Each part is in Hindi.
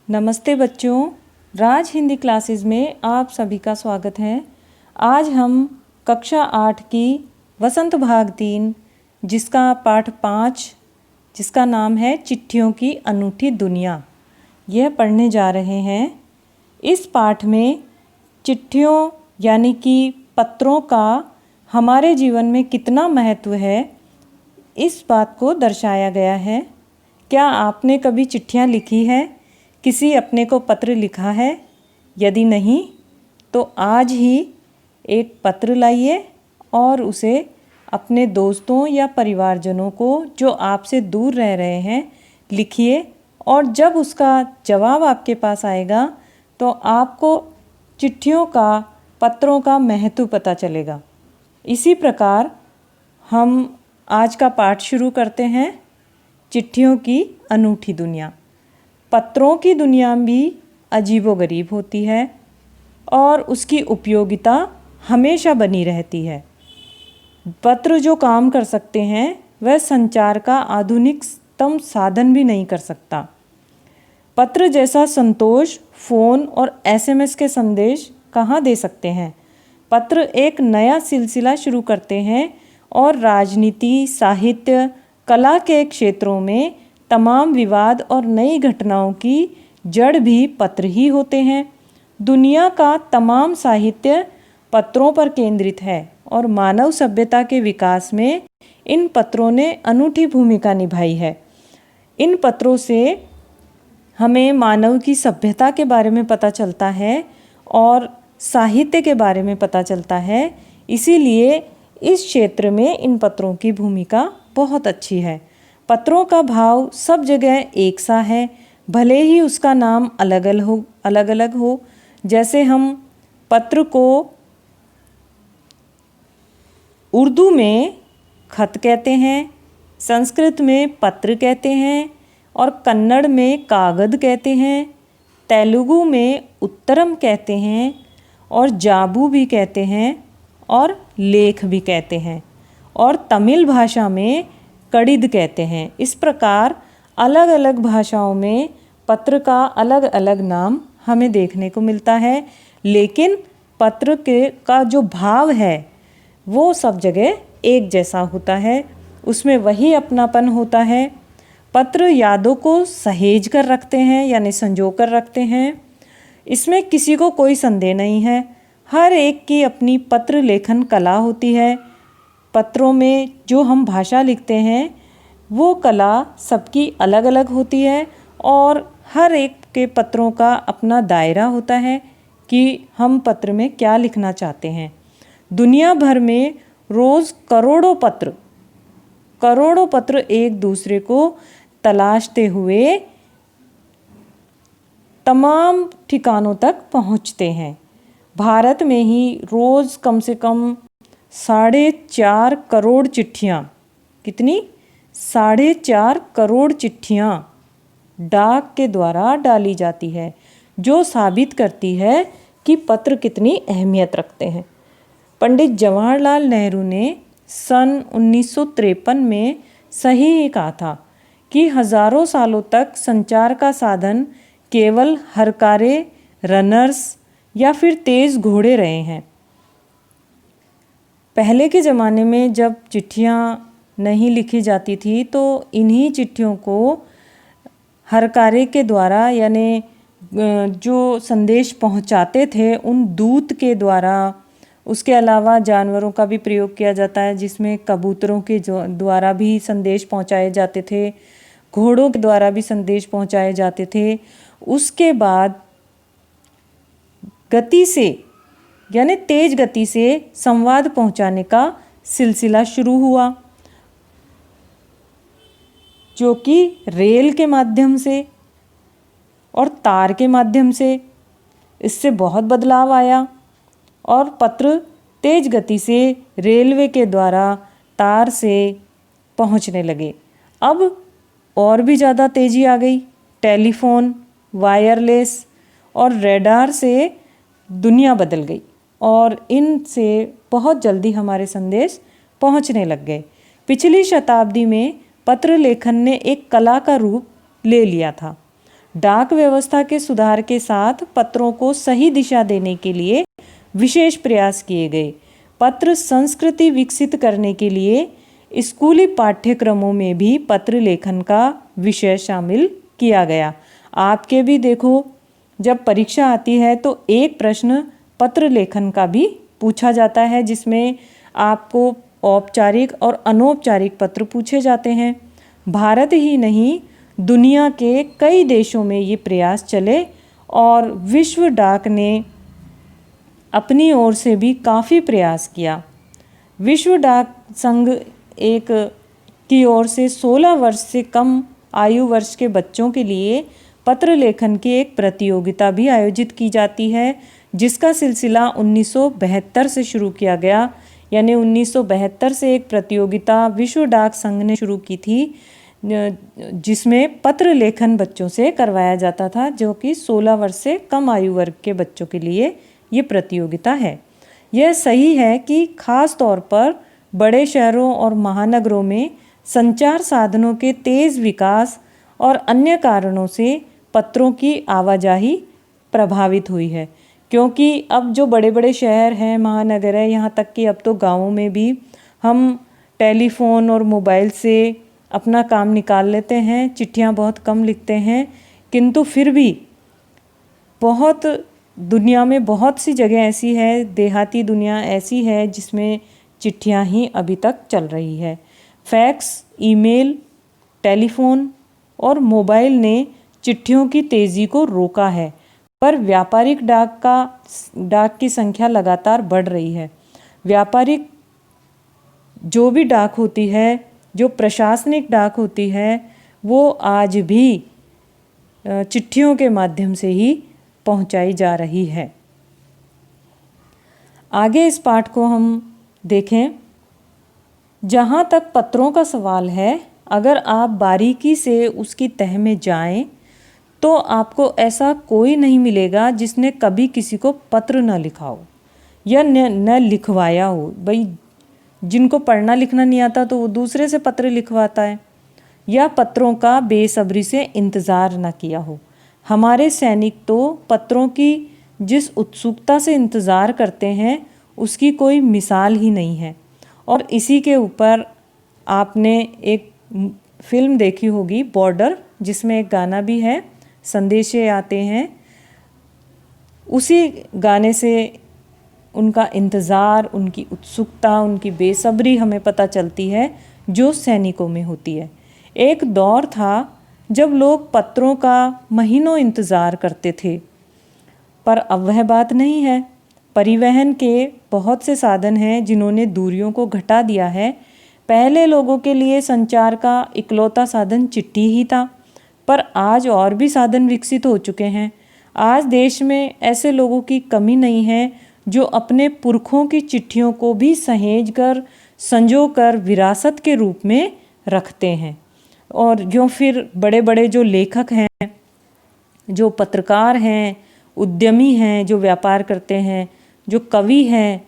नमस्ते बच्चों, राज हिंदी क्लासेस में आप सभी का स्वागत है। आज हम कक्षा 8 की वसंत भाग 3 जिसका पाठ 5 जिसका नाम है चिट्ठियों की अनूठी दुनिया, यह पढ़ने जा रहे हैं। इस पाठ में चिट्ठियों यानी कि पत्रों का हमारे जीवन में कितना महत्व है, इस बात को दर्शाया गया है। क्या आपने कभी चिट्ठियाँ लिखी है, किसी अपने को पत्र लिखा है? यदि नहीं तो आज ही एक पत्र लाइए और उसे अपने दोस्तों या परिवारजनों को जो आपसे दूर रह रहे हैं लिखिए, और जब उसका जवाब आपके पास आएगा तो आपको चिट्ठियों का, पत्रों का महत्व पता चलेगा। इसी प्रकार हम आज का पाठ शुरू करते हैं। चिट्ठियों की अनूठी दुनिया। पत्रों की दुनिया भी अजीबोगरीब होती है और उसकी उपयोगिता हमेशा बनी रहती है। पत्र जो काम कर सकते हैं वह संचार का आधुनिकतम साधन भी नहीं कर सकता। पत्र जैसा संतोष फ़ोन और एसएमएस के संदेश कहाँ दे सकते हैं। पत्र एक नया सिलसिला शुरू करते हैं और राजनीति, साहित्य, कला के क्षेत्रों में तमाम विवाद और नई घटनाओं की जड़ भी पत्र ही होते हैं। दुनिया का तमाम साहित्य पत्रों पर केंद्रित है और मानव सभ्यता के विकास में इन पत्रों ने अनूठी भूमिका निभाई है। इन पत्रों से हमें मानव की सभ्यता के बारे में पता चलता है और साहित्य के बारे में पता चलता है। इसीलिए इस क्षेत्र में इन पत्रों की भूमिका बहुत अच्छी है। पत्रों का भाव सब जगह एक सा है, भले ही उसका नाम अलग अलग हो। जैसे हम पत्र को उर्दू में खत कहते हैं, संस्कृत में पत्र कहते हैं और कन्नड़ में कागद कहते हैं, तेलुगु में उत्तरम कहते हैं और जाबू भी कहते हैं और लेख भी कहते हैं, और तमिल भाषा में कड़िद कहते हैं। इस प्रकार अलग अलग भाषाओं में पत्र का अलग अलग नाम हमें देखने को मिलता है, लेकिन पत्र का जो भाव है वो सब जगह एक जैसा होता है। उसमें वही अपनापन होता है। पत्र यादों को सहेज कर रखते हैं यानी संजो कर रखते हैं। इसमें किसी को कोई संदेह नहीं है। हर एक की अपनी पत्र लेखन कला होती है। पत्रों में जो हम भाषा लिखते हैं वो कला सबकी अलग अलग होती है और हर एक के पत्रों का अपना दायरा होता है कि हम पत्र में क्या लिखना चाहते हैं। दुनिया भर में रोज़ करोड़ों पत्र एक दूसरे को तलाशते हुए तमाम ठिकानों तक पहुंचते हैं। भारत में ही रोज़ कम से कम 4.5 करोड़ चिट्ठियाँ, कितनी 4.5 करोड़ चिट्ठियाँ डाक के द्वारा डाली जाती है, जो साबित करती है कि पत्र कितनी अहमियत रखते हैं। पंडित जवाहरलाल नेहरू ने सन 1953 में सही ही कहा था कि हज़ारों सालों तक संचार का साधन केवल हरकारे, रनर्स या फिर तेज़ घोड़े रहे हैं। पहले के ज़माने में जब चिट्ठियाँ नहीं लिखी जाती थी तो इन्हीं चिट्ठियों को हरकारे के द्वारा यानी जो संदेश पहुँचाते थे उन दूत के द्वारा, उसके अलावा जानवरों का भी प्रयोग किया जाता है जिसमें कबूतरों के द्वारा भी संदेश पहुँचाए जाते थे, घोड़ों के द्वारा भी संदेश पहुँचाए जाते थे। उसके बाद गति से यानी तेज गति से संवाद पहुंचाने का सिलसिला शुरू हुआ, जो कि रेल के माध्यम से और तार के माध्यम से। इससे बहुत बदलाव आया और पत्र तेज गति से रेलवे के द्वारा तार से पहुंचने लगे। अब और भी ज़्यादा तेज़ी आ गई। टेलीफोन, वायरलेस और रेडार से दुनिया बदल गई और इनसे बहुत जल्दी हमारे संदेश पहुंचने लग गए। पिछली शताब्दी में पत्र लेखन ने एक कला का रूप ले लिया था। डाक व्यवस्था के सुधार के साथ पत्रों को सही दिशा देने के लिए विशेष प्रयास किए गए। पत्र संस्कृति विकसित करने के लिए स्कूली पाठ्यक्रमों में भी पत्र लेखन का विषय शामिल किया गया। आपके भी देखो, जब परीक्षा आती है तो एक प्रश्न पत्र लेखन का भी पूछा जाता है, जिसमें आपको औपचारिक और अनौपचारिक पत्र पूछे जाते हैं। भारत ही नहीं, दुनिया के कई देशों में ये प्रयास चले और विश्व डाक ने अपनी ओर से भी काफ़ी प्रयास किया। विश्व डाक संघ एक की ओर से 16 वर्ष से कम आयु वर्ष के बच्चों के लिए पत्र लेखन की एक प्रतियोगिता भी आयोजित की जाती है, जिसका सिलसिला 1972 से शुरू किया गया। यानी 1972 से एक प्रतियोगिता विश्व डाक संघ ने शुरू की थी, जिसमें पत्र लेखन बच्चों से करवाया जाता था, जो कि 16 वर्ष से कम आयु वर्ग के बच्चों के लिए ये प्रतियोगिता है। यह सही है कि खास तौर पर बड़े शहरों और महानगरों में संचार साधनों के तेज़ विकास और अन्य कारणों से पत्रों की आवाजाही प्रभावित हुई है, क्योंकि अब जो बड़े बड़े शहर हैं, महानगर है, यहाँ तक कि अब तो गाँवों में भी हम टेलीफोन और मोबाइल से अपना काम निकाल लेते हैं, चिट्ठियाँ बहुत कम लिखते हैं। किंतु फिर भी बहुत दुनिया में बहुत सी जगह ऐसी है, देहाती दुनिया ऐसी है जिसमें चिट्ठियाँ ही अभी तक चल रही है। फैक्स, ईमेल, टेलीफोन और मोबाइल ने चिट्ठियों की तेज़ी को रोका है, पर व्यापारिक डाक की संख्या लगातार बढ़ रही है। व्यापारिक जो भी डाक होती है, जो प्रशासनिक डाक होती है, वो आज भी चिट्ठियों के माध्यम से ही पहुंचाई जा रही है। आगे इस पाठ को हम देखें। जहाँ तक पत्रों का सवाल है, अगर आप बारीकी से उसकी तह में जाएं, तो आपको ऐसा कोई नहीं मिलेगा जिसने कभी किसी को पत्र न लिखा हो या न लिखवाया हो। भाई, जिनको पढ़ना लिखना नहीं आता तो वो दूसरे से पत्र लिखवाता है, या पत्रों का बेसब्री से इंतज़ार न किया हो। हमारे सैनिक तो पत्रों की जिस उत्सुकता से इंतज़ार करते हैं उसकी कोई मिसाल ही नहीं है। और इसी के ऊपर आपने एक फिल्म देखी होगी, बॉर्डर, जिसमें एक गाना भी है, संदेशे आते हैं। उसी गाने से उनका इंतज़ार, उनकी उत्सुकता, उनकी बेसब्री हमें पता चलती है, जो सैनिकों में होती है। एक दौर था जब लोग पत्रों का महीनों इंतज़ार करते थे, पर अब वह बात नहीं है। परिवहन के बहुत से साधन हैं जिन्होंने दूरियों को घटा दिया है। पहले लोगों के लिए संचार का इकलौता साधन चिट्ठी ही था, पर आज और भी साधन विकसित हो चुके हैं। आज देश में ऐसे लोगों की कमी नहीं है जो अपने पुरखों की चिट्ठियों को भी सहेज कर, संजो कर विरासत के रूप में रखते हैं। और जो फिर बड़े बड़े जो लेखक हैं, जो पत्रकार हैं, उद्यमी हैं, जो व्यापार करते हैं, जो कवि हैं,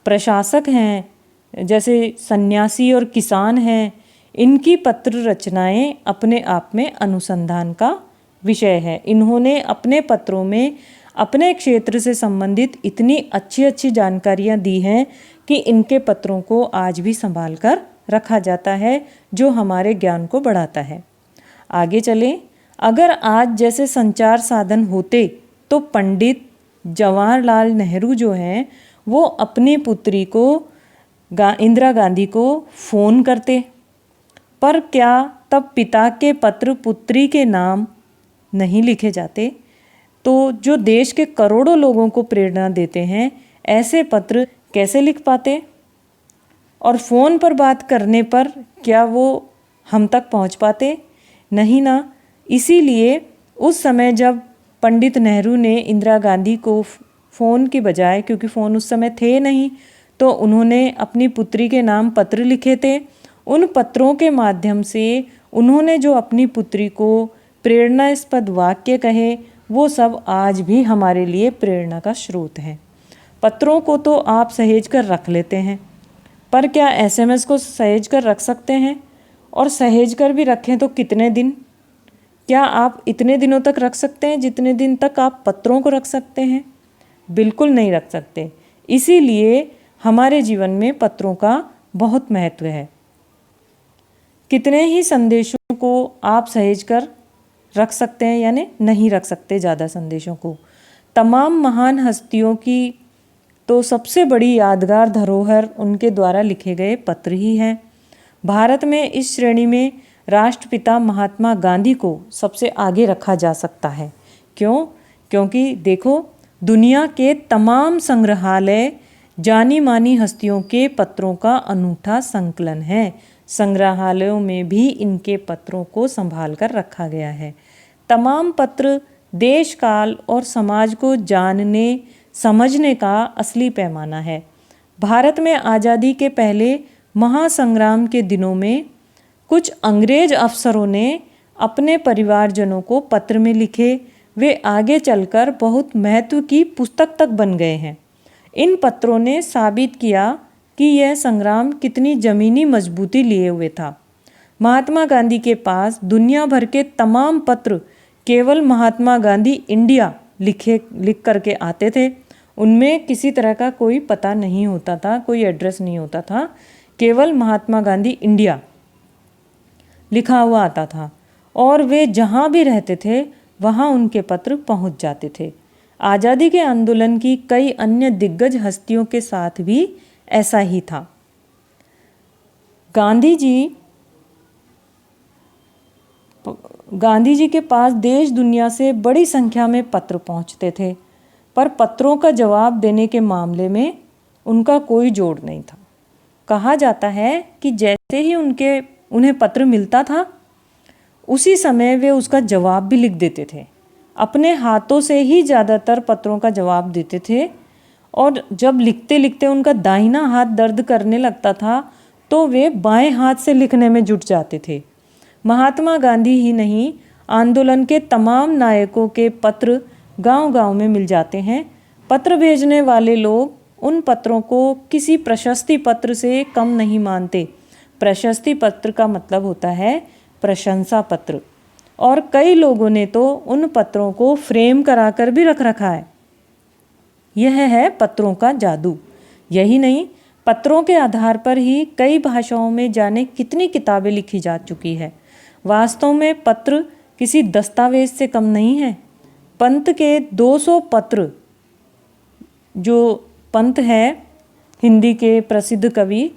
प्रशासक हैं, जैसे सन्यासी और किसान हैं, इनकी पत्र रचनाएं अपने आप में अनुसंधान का विषय है। इन्होंने अपने पत्रों में अपने क्षेत्र से संबंधित इतनी अच्छी अच्छी जानकारियां दी हैं कि इनके पत्रों को आज भी संभाल कर रखा जाता है, जो हमारे ज्ञान को बढ़ाता है। आगे चलें। अगर आज जैसे संचार साधन होते तो पंडित जवाहरलाल नेहरू जो हैं, वो अपनी पुत्री को इंदिरा गांधी को फ़ोन करते, पर क्या तब पिता के पत्र पुत्री के नाम नहीं लिखे जाते? तो जो देश के करोड़ों लोगों को प्रेरणा देते हैं, ऐसे पत्र कैसे लिख पाते? और फ़ोन पर बात करने पर क्या वो हम तक पहुंच पाते? नहीं ना। इसीलिए उस समय जब पंडित नेहरू ने इंदिरा गांधी को फ़ोन की बजाय, क्योंकि फ़ोन उस समय थे नहीं, तो उन्होंने अपनी पुत्री के नाम पत्र लिखे थे। उन पत्रों के माध्यम से उन्होंने जो अपनी पुत्री को प्रेरणास्पद वाक्य कहे, वो सब आज भी हमारे लिए प्रेरणा का स्रोत हैं। पत्रों को तो आप सहेज कर रख लेते हैं, पर क्या एसएमएस को सहेज कर रख सकते हैं? और सहेज कर भी रखें तो कितने दिन? क्या आप इतने दिनों तक रख सकते हैं जितने दिन तक आप पत्रों को रख सकते हैं? बिल्कुल नहीं रख सकते। इसीलिए हमारे जीवन में पत्रों का बहुत महत्व है। कितने ही संदेशों को आप सहेज कर रख सकते हैं, यानी नहीं रख सकते ज़्यादा संदेशों को। तमाम महान हस्तियों की तो सबसे बड़ी यादगार धरोहर उनके द्वारा लिखे गए पत्र ही हैं। भारत में इस श्रेणी में राष्ट्रपिता महात्मा गांधी को सबसे आगे रखा जा सकता है। क्यों? क्योंकि देखो, दुनिया के तमाम संग्रहालय जानी मानी हस्तियों के पत्रों का अनूठा संकलन है। संग्रहालयों में भी इनके पत्रों को संभाल कर रखा गया है। तमाम पत्र देश काल और समाज को जानने समझने का असली पैमाना है। भारत में आज़ादी के पहले महासंग्राम के दिनों में कुछ अंग्रेज अफसरों ने अपने परिवारजनों को पत्र में लिखे। वे आगे चलकर बहुत महत्व की पुस्तक तक बन गए हैं। इन पत्रों ने साबित किया कि यह संग्राम कितनी ज़मीनी मजबूती लिए हुए था। महात्मा गांधी के पास दुनिया भर के तमाम पत्र केवल महात्मा गांधी इंडिया लिख करके आते थे। उनमें किसी तरह का कोई पता नहीं होता था, कोई एड्रेस नहीं होता था, केवल महात्मा गांधी इंडिया लिखा हुआ आता था। और वे जहाँ भी रहते थे वहाँ उनके पत्र पहुँच जाते थे। आज़ादी के आंदोलन की कई अन्य दिग्गज हस्तियों के साथ भी ऐसा ही था। गांधी जी के पास देश दुनिया से बड़ी संख्या में पत्र पहुंचते थे, पर पत्रों का जवाब देने के मामले में उनका कोई जोड़ नहीं था। कहा जाता है कि जैसे ही उन्हें पत्र मिलता था, उसी समय वे उसका जवाब भी लिख देते थे। अपने हाथों से ही ज़्यादातर पत्रों का जवाब देते थे, और जब लिखते लिखते उनका दाहिना हाथ दर्द करने लगता था तो वे बाएं हाथ से लिखने में जुट जाते थे। महात्मा गांधी ही नहीं, आंदोलन के तमाम नायकों के पत्र गांव-गांव में मिल जाते हैं। पत्र भेजने वाले लोग उन पत्रों को किसी प्रशस्ति पत्र से कम नहीं मानते। प्रशस्ति पत्र का मतलब होता है प्रशंसा पत्र, और कई लोगों ने तो उन पत्रों को फ्रेम कराकर भी रख रखा है। यह है पत्रों का जादू। यही नहीं, पत्रों के आधार पर ही कई भाषाओं में जाने कितनी किताबें लिखी जा चुकी है। वास्तव में पत्र किसी दस्तावेज से कम नहीं है। पंत के 200 पत्र, जो पंत है हिंदी के प्रसिद्ध कवि,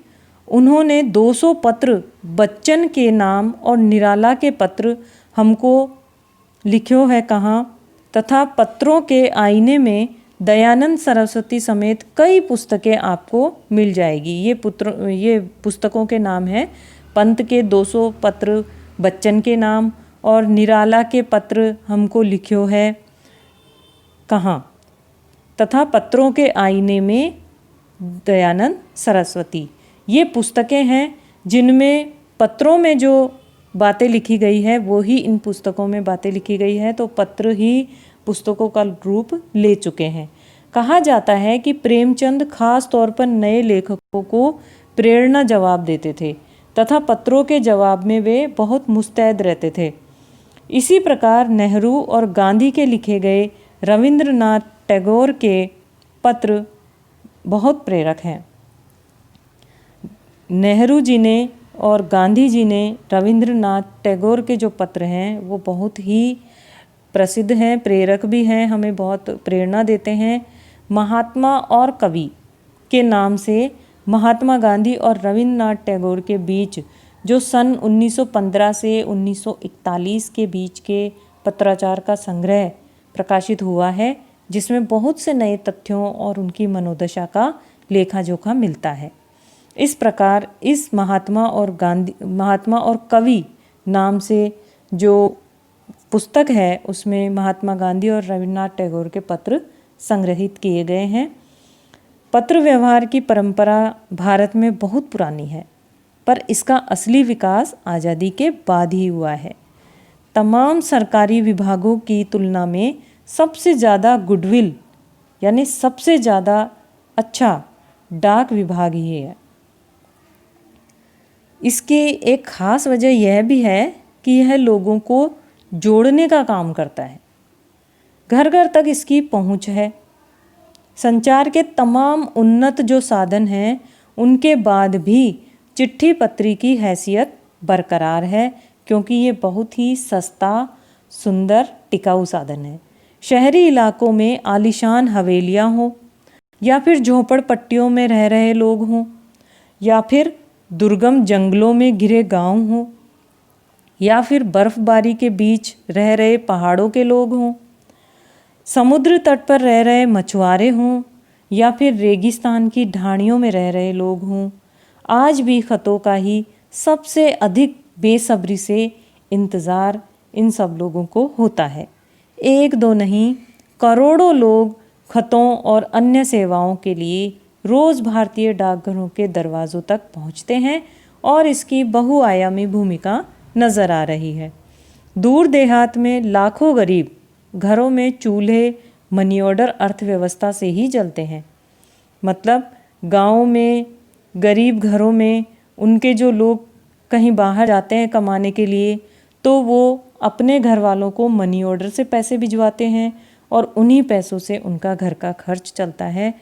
उन्होंने 200 पत्र बच्चन के नाम और निराला के पत्र हमको लिखो है कहाँ, तथा पत्रों के आईने में दयानंद सरस्वती समेत कई पुस्तकें आपको मिल जाएगी। ये पुस्तकों के नाम हैं पंत के 200 पत्र बच्चन के नाम, और निराला के पत्र हमको लिखो है कहाँ, तथा पत्रों के आईने में दयानंद सरस्वती। ये पुस्तकें हैं जिनमें पत्रों में जो बातें लिखी गई है वो ही इन पुस्तकों में बातें लिखी गई है, तो पत्र ही पुस्तकों का रूप ले चुके हैं। कहा जाता है कि प्रेमचंद खास तौर पर नए लेखकों को प्रेरणा जवाब देते थे, तथा पत्रों के जवाब में वे बहुत मुस्तैद रहते थे। इसी प्रकार नेहरू और गांधी के लिखे गए रविंद्रनाथ टैगोर के पत्र बहुत प्रेरक हैं। नेहरू जी ने और गांधी जी ने रविंद्रनाथ टैगोर के जो पत्र हैं वो बहुत ही प्रसिद्ध हैं, प्रेरक भी हैं, हमें बहुत प्रेरणा देते हैं। महात्मा और कवि के नाम से महात्मा गांधी और रविंद्रनाथ टैगोर के बीच जो सन 1915 से 1941 के बीच के पत्राचार का संग्रह प्रकाशित हुआ है, जिसमें बहुत से नए तथ्यों और उनकी मनोदशा का लेखा जोखा मिलता है। इस प्रकार इस महात्मा और कवि नाम से जो पुस्तक है उसमें महात्मा गांधी और रविन्द्रनाथ टैगोर के पत्र संग्रहित किए गए हैं। पत्र व्यवहार की परंपरा भारत में बहुत पुरानी है, पर इसका असली विकास आज़ादी के बाद ही हुआ है। तमाम सरकारी विभागों की तुलना में सबसे ज़्यादा गुडविल यानी सबसे ज़्यादा अच्छा डाक विभाग ही है। इसकी एक ख़ास वजह यह भी है कि यह लोगों को जोड़ने का काम करता है। घर घर तक इसकी पहुंच है। संचार के तमाम उन्नत जो साधन हैं उनके बाद भी चिट्ठी पत्री की हैसियत बरकरार है, क्योंकि ये बहुत ही सस्ता, सुंदर, टिकाऊ साधन है। शहरी इलाकों में आलीशान हवेलियाँ हों, या फिर झोपड़पट्टियों में रह रहे लोग हों, या फिर दुर्गम जंगलों में घिरे गांव हों, या फिर बर्फबारी के बीच रह रहे पहाड़ों के लोग हों, समुद्र तट पर रह रहे मछुआरे हों, या फिर रेगिस्तान की ढाणियों में रह रहे लोग हों, आज भी ख़तों का ही सबसे अधिक बेसब्री से इंतज़ार इन सब लोगों को होता है। एक दो नहीं, करोड़ों लोग ख़तों और अन्य सेवाओं के लिए रोज़ भारतीय डाकघरों के दरवाज़ों तक पहुँचते हैं और इसकी बहुआयामी भूमिका नज़र आ रही है। दूर देहात में लाखों गरीब घरों में चूल्हे मनी ऑर्डर अर्थव्यवस्था से ही चलते हैं। मतलब गाँव में गरीब घरों में उनके जो लोग कहीं बाहर जाते हैं कमाने के लिए, तो वो अपने घर वालों को मनी ऑर्डर से पैसे भिजवाते हैं और उन्हीं पैसों से उनका घर का खर्च चलता है।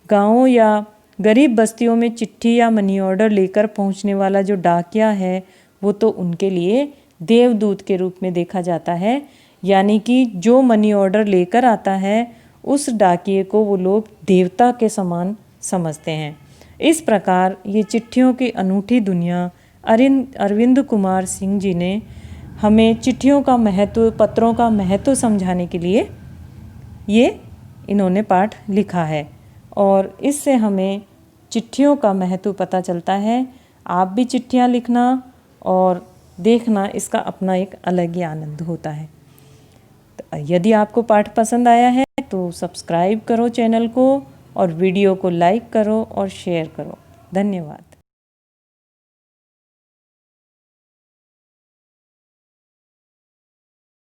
गाँवों या गरीब बस्तियों में चिट्ठी या मनी ऑर्डर लेकर पहुंचने वाला जो डाकिया है वो तो उनके लिए देवदूत के रूप में देखा जाता है। यानी कि जो मनी ऑर्डर लेकर आता है उस डाकिये को वो लोग देवता के समान समझते हैं। इस प्रकार ये चिट्ठियों की अनूठी दुनिया अरविंद कुमार सिंह जी ने हमें चिट्ठियों का महत्व, पत्रों का महत्व समझाने के लिए ये इन्होंने पाठ लिखा है और इससे हमें चिट्ठियों का महत्व पता चलता है। आप भी चिट्ठियाँ लिखना और देखना, इसका अपना एक अलग ही आनंद होता है। तो यदि आपको पाठ पसंद आया है तो सब्सक्राइब करो चैनल को और वीडियो को लाइक करो और शेयर करो। धन्यवाद।